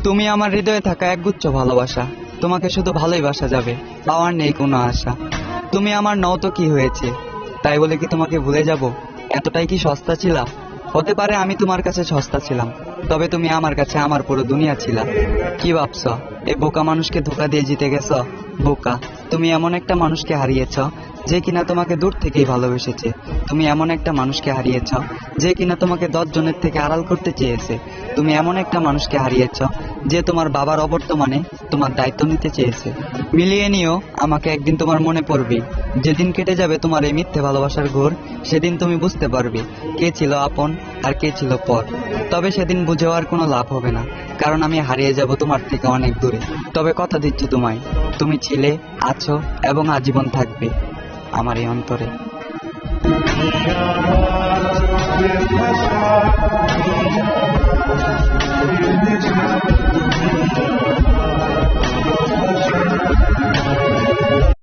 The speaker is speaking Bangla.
তুমি আমার হৃদয়ে থাকা একগুচ্ছ ভালোবাসা, তোমাকে শুধু ভালোই বাসা যাবে, পাওয়ার নেই কোনো আশা। তুমি আমার নও তো কি হয়েছে, তাই বলে কি তোমাকে ভুলে যাব? এতটাই কি সস্তা ছিলা? হতে পারে আমি তোমার কাছে সস্তা ছিলাম, তবে তুমি আমার কাছে আমার পুরো দুনিয়া ছিলা। কি ভাবছ এই বোকা মানুষকে ধোকা দিয়ে জিতে গেছ? বোকা, তুমি এমন একটা মানুষকে হারিয়েছ যে কিনা তোমাকে দূর থেকেই ভালোবেসেছে। তুমি এমন একটা মানুষকে হারিয়েছ যে কিনা তোমাকে 10 জনের থেকে আড়াল করতে চেয়েছে। তুমি এমন একটা মানুষকে হারিয়েছ যে তোমার বাবার অবর্তমানে তোমার দায়িত্ব নিতে চেয়েছে। মিলিয়ে নিও, আমাকে একদিন তোমার মনে পড়বে। যেদিন কেটে যাবে তোমার এই মিথ্যে ভালোবাসার ঘোর, সেদিন তুমি বুঝতে পারবে কে ছিল আপন আর কে ছিল পর। তবে সেদিন বুঝেও আর কোনো লাভ হবে না, কারণ আমি হারিয়ে যাব তোমার থেকে অনেক দূরে। তবে কথা দিচ্ছি তোমায়, তুমি ছিলে, আছো এবং আজীবন থাকবে আমার এই অন্তরে।